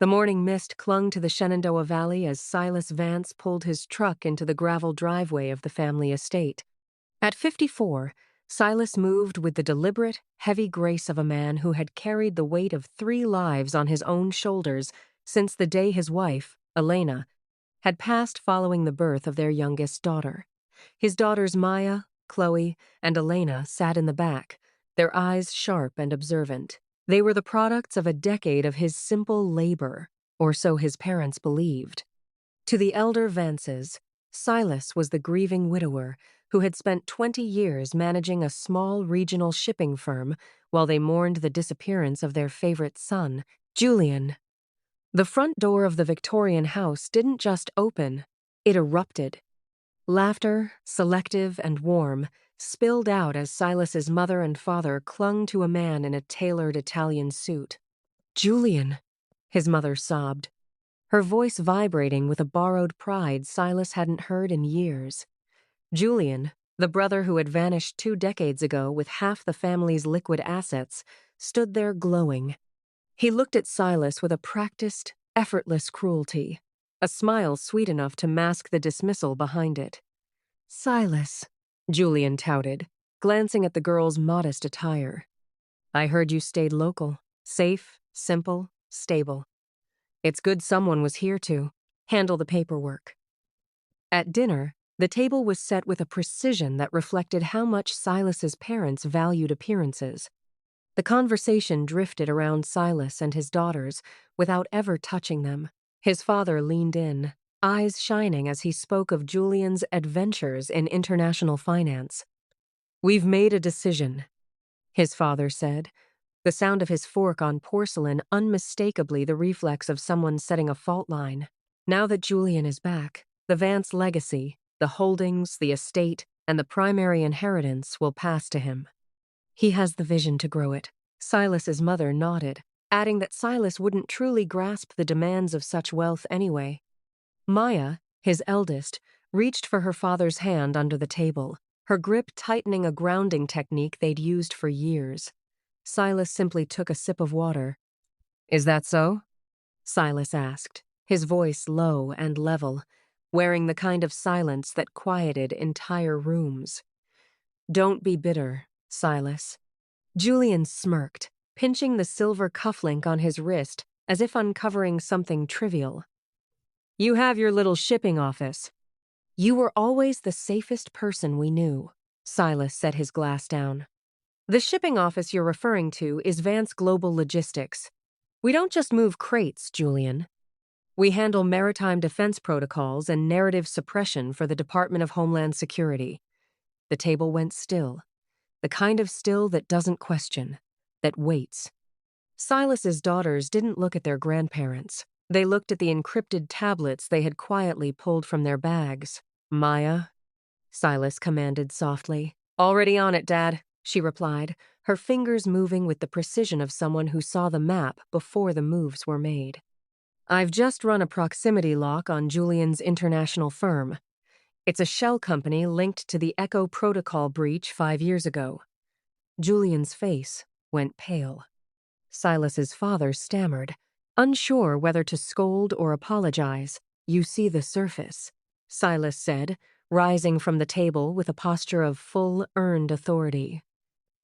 The morning mist clung to the Shenandoah Valley as Silas Vance pulled his truck into the gravel driveway of the family estate. At 54, Silas moved with the deliberate, heavy grace of a man who had carried the weight of 3 lives on his own shoulders since the day his wife, Elena, had passed following the birth of their youngest daughter. His daughters Maya, Chloe, and Elena sat in the back, their eyes sharp and observant. They were the products of a decade of his simple labor, or so his parents believed. To the elder Vances, Silas was the grieving widower who had spent 20 years managing a small regional shipping firm while they mourned the disappearance of their favorite son, Julian. The front door of the Victorian house didn't just open, it erupted. Laughter, selective and warm, spilled out as Silas's mother and father clung to a man in a tailored Italian suit. "Julian," his mother sobbed, her voice vibrating with a borrowed pride Silas hadn't heard in years. Julian, the brother who had vanished 2 decades ago with half the family's liquid assets, stood there glowing. He looked at Silas with a practiced, effortless cruelty, a smile sweet enough to mask the dismissal behind it. "Silas," Julian touted, glancing at the girl's modest attire. "I heard you stayed local, safe, simple, stable. It's good someone was here to handle the paperwork." At dinner, the table was set with a precision that reflected how much Silas's parents valued appearances. The conversation drifted around Silas and his daughters without ever touching them. His father leaned in, eyes shining as he spoke of Julian's adventures in international finance. "We've made a decision," his father said, the sound of his fork on porcelain unmistakably the reflex of someone setting a fault line. "Now that Julian is back, the Vance legacy, the holdings, the estate, and the primary inheritance will pass to him. He has the vision to grow it." Silas's mother nodded, adding that Silas wouldn't truly grasp the demands of such wealth anyway. Maya, his eldest, reached for her father's hand under the table, her grip tightening a grounding technique they'd used for years. Silas simply took a sip of water. "Is that so?" Silas asked, his voice low and level, wearing the kind of silence that quieted entire rooms. "Don't be bitter, Silas." Julian smirked, pinching the silver cufflink on his wrist as if uncovering something trivial. "You have your little shipping office." "You were always the safest person we knew," Silas set his glass down. "The shipping office you're referring to is Vance Global Logistics. We don't just move crates, Julian. We handle maritime defense protocols and narrative suppression for the Department of Homeland Security." The table went still, the kind of still that doesn't question, that waits. Silas's daughters didn't look at their grandparents. They looked at the encrypted tablets they had quietly pulled from their bags. "Maya," Silas commanded softly. "Already on it, Dad," she replied, her fingers moving with the precision of someone who saw the map before the moves were made. "I've just run a proximity lock on Julian's international firm. It's a shell company linked to the Echo Protocol breach 5 years ago." Julian's face went pale. Silas's father stammered, unsure whether to scold or apologize. "You see the surface," Silas said, rising from the table with a posture of full, earned authority.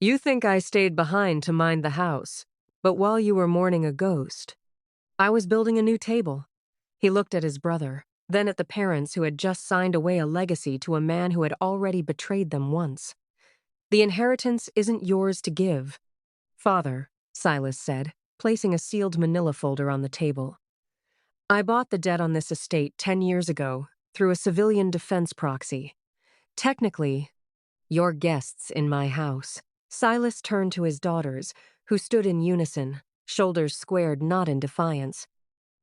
"You think I stayed behind to mind the house, but while you were mourning a ghost, I was building a new table." He looked at his brother, then at the parents who had just signed away a legacy to a man who had already betrayed them once. "The inheritance isn't yours to give, Father," Silas said, placing a sealed manila folder on the table. "I bought the debt on this estate 10 years ago through a civilian defense proxy. Technically, you're guests in my house." Silas turned to his daughters, who stood in unison, shoulders squared not in defiance,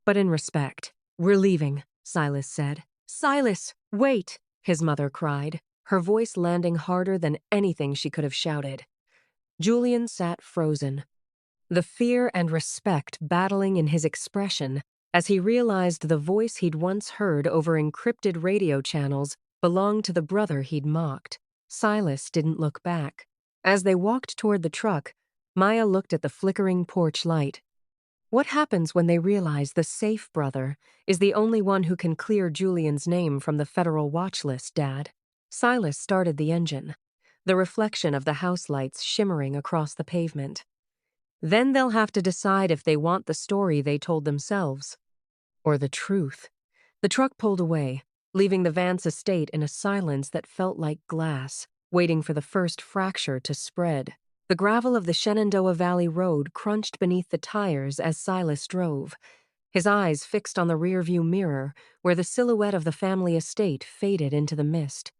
but in respect. "We're leaving," Silas said. "Silas, wait!" his mother cried, her voice landing harder than anything she could have shouted. Julian sat frozen, the fear and respect battling in his expression as he realized the voice he'd once heard over encrypted radio channels belonged to the brother he'd mocked. Silas didn't look back. As they walked toward the truck, Maya looked at the flickering porch light. What happens when they realize the safe brother is the only one who can clear Julian's name from the federal watch list, Dad? Silas started the engine, the reflection of the house lights shimmering across the pavement. Then they'll have to decide if they want the story they told themselves, or the truth. The truck pulled away, leaving the Vance estate in a silence that felt like glass, waiting for the first fracture to spread. The gravel of the Shenandoah Valley Road crunched beneath the tires as Silas drove, his eyes fixed on the rearview mirror where the silhouette of the family estate faded into the mist.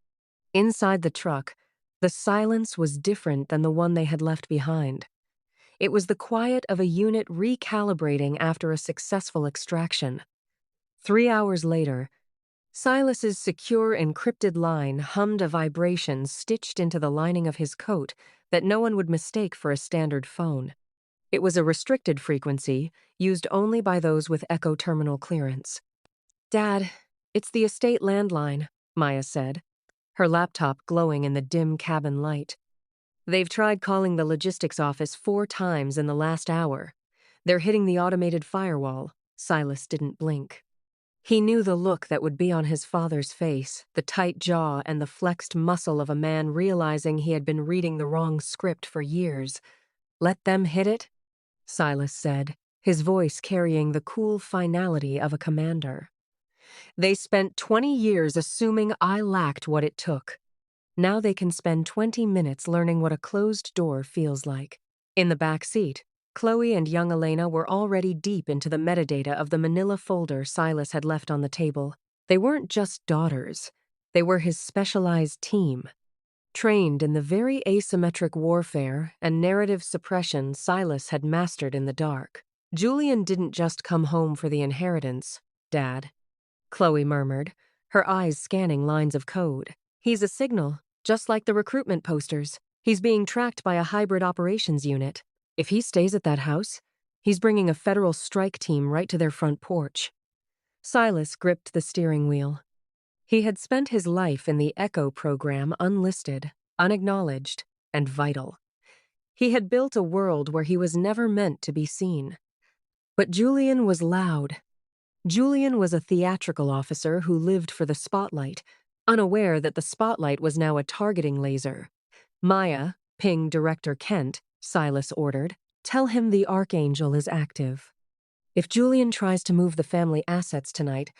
Inside the truck, the silence was different than the one they had left behind. It was the quiet of a unit recalibrating after a successful extraction. 3 hours later, Silas's secure encrypted line hummed a vibration stitched into the lining of his coat that no one would mistake for a standard phone. It was a restricted frequency, used only by those with Echo terminal clearance. "Dad, it's the estate landline," Maya said, her laptop glowing in the dim cabin light. "They've tried calling the logistics office 4 times in the last hour. They're hitting the automated firewall." Silas didn't blink. He knew the look that would be on his father's face, the tight jaw and the flexed muscle of a man realizing he had been reading the wrong script for years. "Let them hit it?" Silas said, his voice carrying the cool finality of a commander. "They spent 20 years assuming I lacked what it took. Now they can spend 20 minutes learning what a closed door feels like." In the back seat, Chloe and young Elena were already deep into the metadata of the manila folder Silas had left on the table. They weren't just daughters. They were his specialized team. Trained in the very asymmetric warfare and narrative suppression Silas had mastered in the dark. "Julian didn't just come home for the inheritance, Dad," Chloe murmured, her eyes scanning lines of code. "He's a signal, just like the recruitment posters. He's being tracked by a hybrid operations unit. If he stays at that house, he's bringing a federal strike team right to their front porch." Silas gripped the steering wheel. He had spent his life in the Echo program unlisted, unacknowledged, and vital. He had built a world where he was never meant to be seen. But Julian was loud. Julian was a theatrical officer who lived for the spotlight, unaware that the spotlight was now a targeting laser. "Maya, ping Director Kent," Silas ordered. "Tell him the Archangel is active. If Julian tries to move the family assets tonight,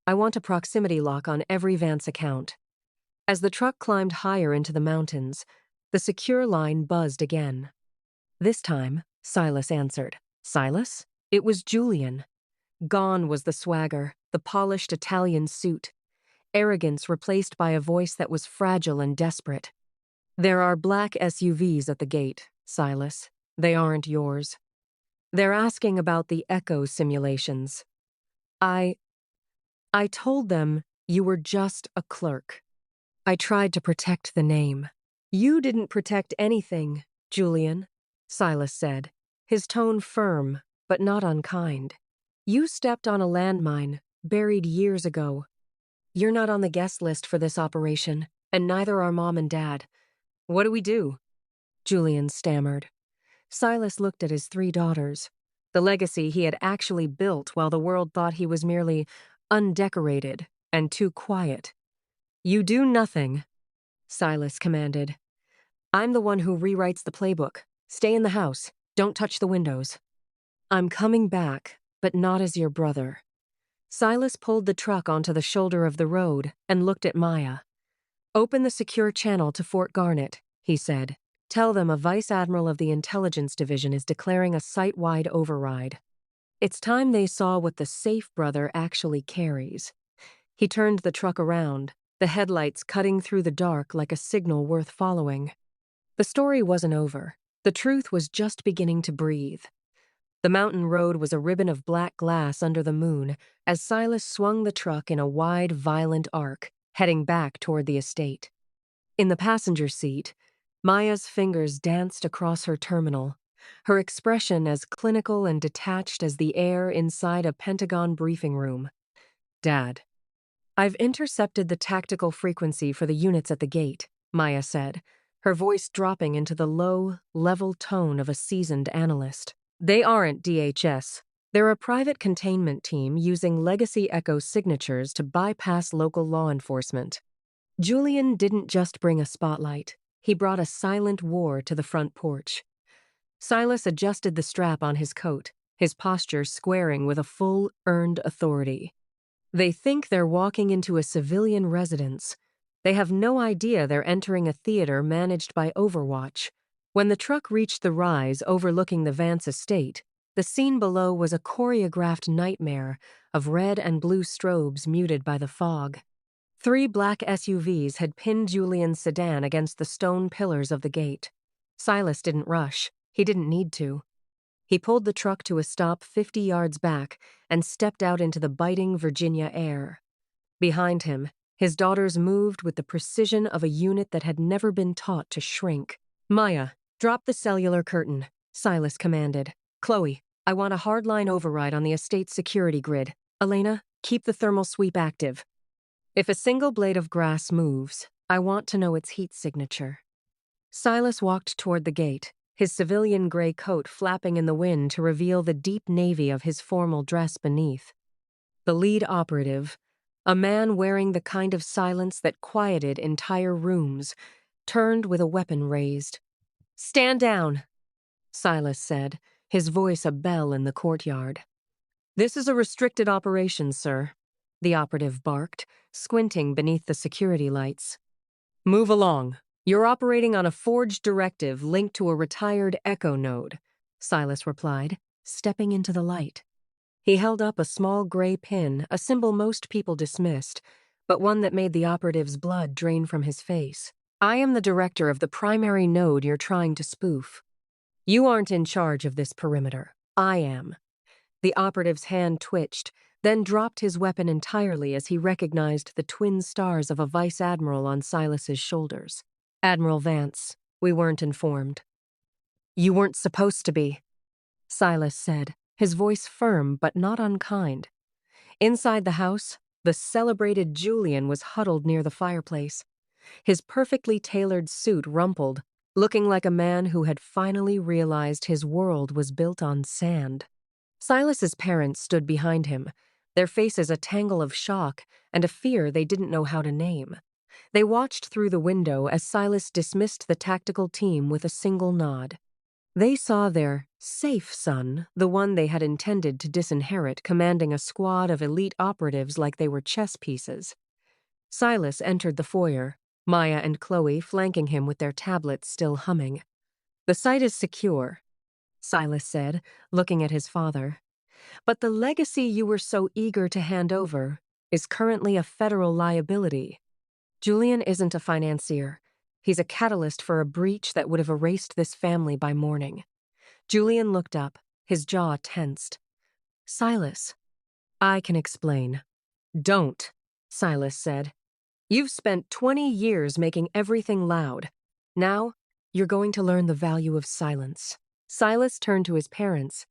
I want a proximity lock on every Vance account." As the truck climbed higher into the mountains, the secure line buzzed again. This time, Silas answered. Silas? It was Julian. Gone was the swagger, the polished Italian suit. Arrogance replaced by a voice that was fragile and desperate. "There are black SUVs at the gate, Silas. They aren't yours. They're asking about the Echo simulations. I told them you were just a clerk. I tried to protect the name." "You didn't protect anything, Julian," Silas said, his tone firm but not unkind. "You stepped on a landmine, buried years ago. You're not on the guest list for this operation, and neither are Mom and Dad. What do we do?" Julian stammered. Silas looked at his 3 daughters, the legacy he had actually built while the world thought he was merely undecorated and too quiet. "You do nothing," Silas commanded. "I'm the one who rewrites the playbook. Stay in the house. Don't touch the windows." "I'm coming back, but not as your brother." Silas pulled the truck onto the shoulder of the road and looked at Maya. "Open the secure channel to Fort Garnet," he said. "Tell them a vice admiral of the intelligence division is declaring a site-wide override. It's time they saw what the safe brother actually carries." He turned the truck around, the headlights cutting through the dark like a signal worth following. The story wasn't over. The truth was just beginning to breathe. The mountain road was a ribbon of black glass under the moon as Silas swung the truck in a wide, violent arc, heading back toward the estate. In the passenger seat, Maya's fingers danced across her terminal, her expression as clinical and detached as the air inside a Pentagon briefing room. "Dad, I've intercepted the tactical frequency for the units at the gate," Maya said, her voice dropping into the low, level tone of a seasoned analyst. "They aren't DHS. They're a private containment team using Legacy Echo signatures to bypass local law enforcement. Julian didn't just bring a spotlight. He brought a silent war to the front porch. Silas adjusted the strap on his coat, his posture squaring with a full, earned authority. They think they're walking into a civilian residence. They have no idea they're entering a theater managed by Overwatch. When the truck reached the rise overlooking the Vance estate, the scene below was a choreographed nightmare of red and blue strobes muted by the fog. 3 black SUVs had pinned Julian's sedan against the stone pillars of the gate. Silas didn't rush. He didn't need to. He pulled the truck to a stop 50 yards back and stepped out into the biting Virginia air. Behind him, his daughters moved with the precision of a unit that had never been taught to shrink. "Maya, drop the cellular curtain," Silas commanded. "Chloe, I want a hardline override on the estate's security grid. Elena, keep the thermal sweep active. If a single blade of grass moves, I want to know its heat signature." Silas walked toward the gate, his civilian gray coat flapping in the wind to reveal the deep navy of his formal dress beneath. The lead operative, a man wearing the kind of silence that quieted entire rooms, turned with a weapon raised. "Stand down," Silas said, his voice a bell in the courtyard. "This is a restricted operation, sir," the operative barked, squinting beneath the security lights. "Move along. You're operating on a forged directive linked to a retired Echo node," Silas replied, stepping into the light. He held up a small gray pin, a symbol most people dismissed, but one that made the operative's blood drain from his face. "I am the director of the primary node you're trying to spoof. You aren't in charge of this perimeter. I am." The operative's hand twitched, then dropped his weapon entirely as he recognized the twin stars of a vice admiral on Silas's shoulders. "Admiral Vance, we weren't informed." "You weren't supposed to be," Silas said, his voice firm but not unkind. Inside the house, the celebrated Julian was huddled near the fireplace. His perfectly tailored suit rumpled, looking like a man who had finally realized his world was built on sand. Silas's parents stood behind him, their faces a tangle of shock and a fear they didn't know how to name. They watched through the window as Silas dismissed the tactical team with a single nod. They saw their safe son, the one they had intended to disinherit, commanding a squad of elite operatives like they were chess pieces. Silas entered the foyer, Maya and Chloe flanking him with their tablets still humming. "The site is secure," Silas said, looking at his father. "But the legacy you were so eager to hand over is currently a federal liability. Julian isn't a financier. He's a catalyst for a breach that would have erased this family by morning." Julian looked up, his jaw tensed. "Silas, I can explain." "Don't," Silas said. "You've spent 20 years making everything loud. Now, you're going to learn the value of silence." Silas turned to his parents,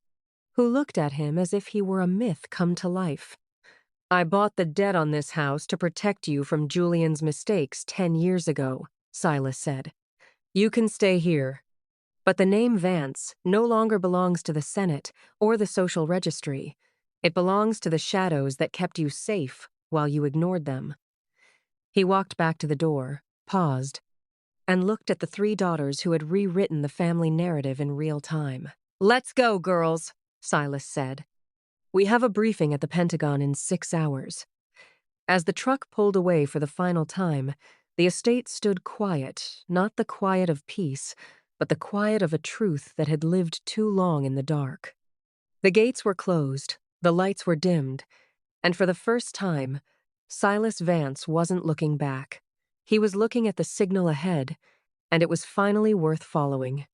who looked at him as if he were a myth come to life. "I bought the debt on this house to protect you from Julian's mistakes 10 years ago," Silas said. "You can stay here. But the name Vance no longer belongs to the Senate or the social registry. It belongs to the shadows that kept you safe while you ignored them." He walked back to the door, paused, and looked at the 3 daughters who had rewritten the family narrative in real time. "Let's go, girls," Silas said. "We have a briefing at the Pentagon in 6 hours." As the truck pulled away for the final time, the estate stood quiet, not the quiet of peace, but the quiet of a truth that had lived too long in the dark. The gates were closed, the lights were dimmed, and for the first time, Silas Vance wasn't looking back. He was looking at the signal ahead, and it was finally worth following.